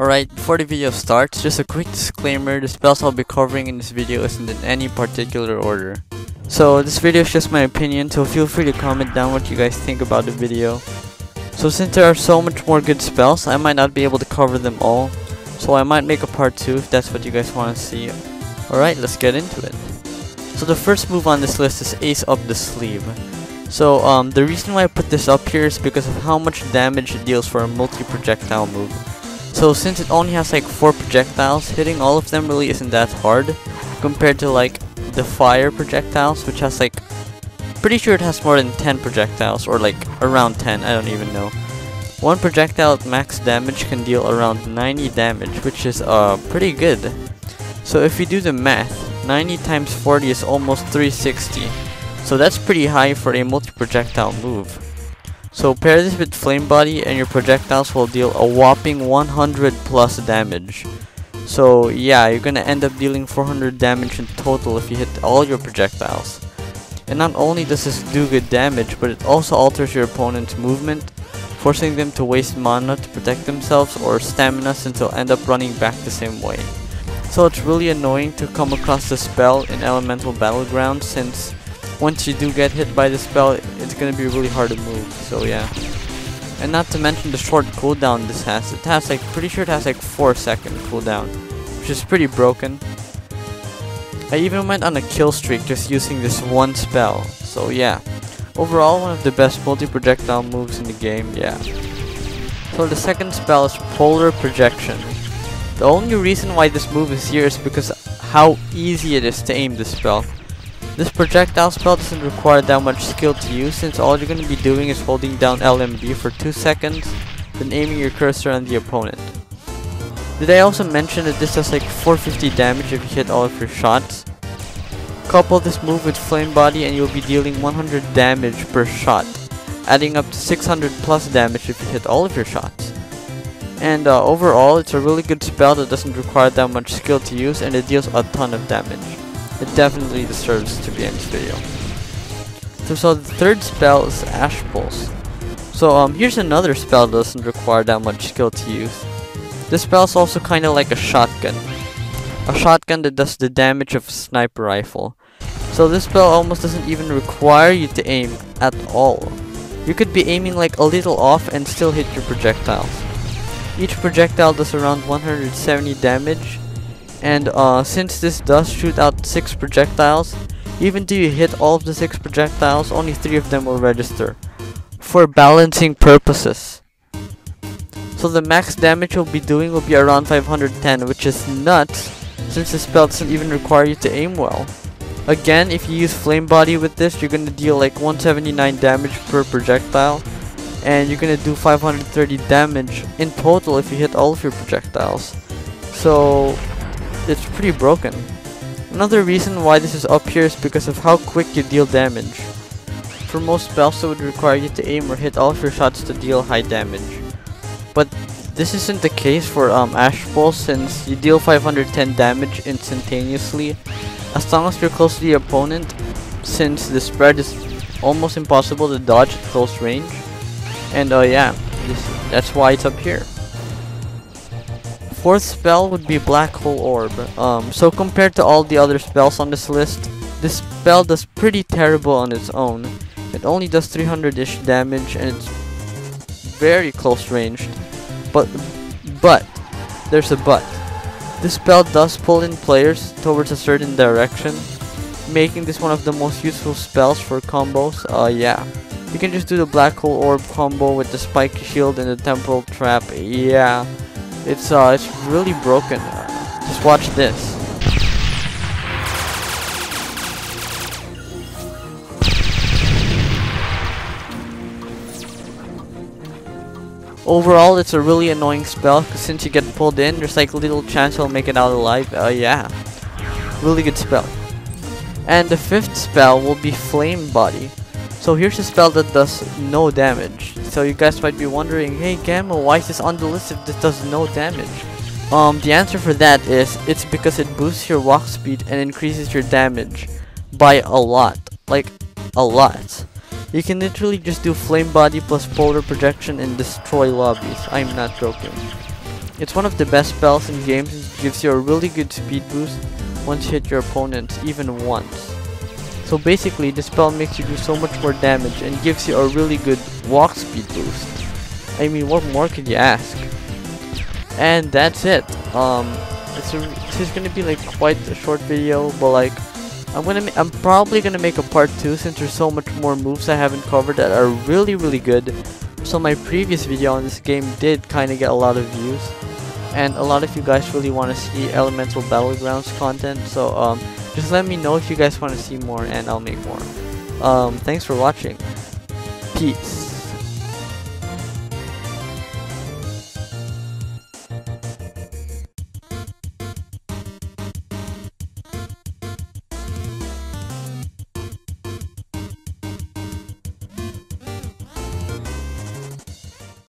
Alright, before the video starts, just a quick disclaimer, the spells I'll be covering in this video isn't in any particular order. So this video is just my opinion, so feel free to comment down what you guys think about the video. So since there are so much more good spells, I might not be able to cover them all, so I might make a part 2 if that's what you guys want to see. Alright, let's get into it. So the first move on this list is Ace Up the Sleeve. So the reason why I put this up here is because of how much damage it deals for a multi-projectile move. So since it only has like 4 projectiles, hitting all of them really isn't that hard compared to like the fire projectiles, which has like, pretty sure it has more than 10 projectiles, or like around 10, I don't even know. One projectile at max damage can deal around 90 damage, which is pretty good. So if you do the math, 90 times 40 is almost 360. So that's pretty high for a multi-projectile move. So pair this with Flame Body and your projectiles will deal a whopping 100 plus damage. So yeah, you're gonna end up dealing 400 damage in total if you hit all your projectiles. And not only does this do good damage, but it also alters your opponent's movement, forcing them to waste mana to protect themselves or stamina, since they'll end up running back the same way. So it's really annoying to come across the spell in Elemental Battlegrounds, since once you do get hit by the spell, it's gonna be really hard to move, so yeah. And not to mention the short cooldown this has. It has like, pretty sure it has like 4-second cooldown, which is pretty broken. I even went on a kill streak just using this one spell, so yeah. Overall, one of the best multi-projectile moves in the game, yeah. So the second spell is Polar Projection. The only reason why this move is here is because how easy it is to aim this spell. This projectile spell doesn't require that much skill to use, since all you're going to be doing is holding down LMB for 2 seconds, then aiming your cursor on the opponent. Did I also mention that this does like 450 damage if you hit all of your shots? Couple this move with Flame Body and you'll be dealing 100 damage per shot, adding up to 600 plus damage if you hit all of your shots. And overall, it's a really good spell that doesn't require that much skill to use, and it deals a ton of damage. It definitely deserves to be in this video. So the third spell is Ash Pulse. So here's another spell that doesn't require that much skill to use. This spell is also kind of like a shotgun. A shotgun that does the damage of a sniper rifle. So this spell almost doesn't even require you to aim at all. You could be aiming like a little off and still hit your projectiles. Each projectile does around 170 damage. And since this does shoot out 6 projectiles, even though you hit all of the 6 projectiles, only 3 of them will register, for balancing purposes. So the max damage you'll be doing will be around 510, which is nuts, since the spell doesn't even require you to aim well. Again, if you use Flame Body with this, you're gonna deal like 179 damage per projectile, and you're gonna do 530 damage in total if you hit all of your projectiles. So it's pretty broken. Another reason why this is up here is because of how quick you deal damage. For most spells, it would require you to aim or hit all of your shots to deal high damage. But this isn't the case for Ash Pulse, since you deal 510 damage instantaneously as long as you're close to the opponent, since the spread is almost impossible to dodge at close range. And yeah, that's why it's up here. Fourth spell would be Black Hole Orb. So compared to all the other spells on this list, this spell does pretty terrible on its own. It only does 300-ish damage and it's very close ranged. But, there's a but. This spell does pull in players towards a certain direction, making this one of the most useful spells for combos. Yeah. You can just do the Black Hole Orb combo with the Spiky Shield and the Temporal Trap. Yeah. It's really broken. Just watch this. Overall, it's a really annoying spell, because since you get pulled in, there's like little chance you'll make it out alive. Yeah. Really good spell. And the fifth spell will be Flame Body. So here's a spell that does no damage. So you guys might be wondering, hey Gamma, why is this on the list if this does no damage? The answer for that is, it's because it boosts your walk speed and increases your damage by a lot. Like, a lot. You can literally just do Flame Body plus Polar Projection and destroy lobbies. I'm not joking. It's one of the best spells in games and gives you a really good speed boost once you hit your opponents, even once. So basically, this spell makes you do so much more damage and gives you a really good walk speed boost. I mean, what more could you ask? And that's it. This is gonna be like quite a short video, but like I'm probably gonna make a part 2 since there's so much more moves I haven't covered that are really good. So my previous video on this game did kind of get a lot of views, and a lot of you guys really want to see Elemental Battlegrounds content. So just let me know if you guys want to see more, and I'll make more. Thanks for watching. Peace.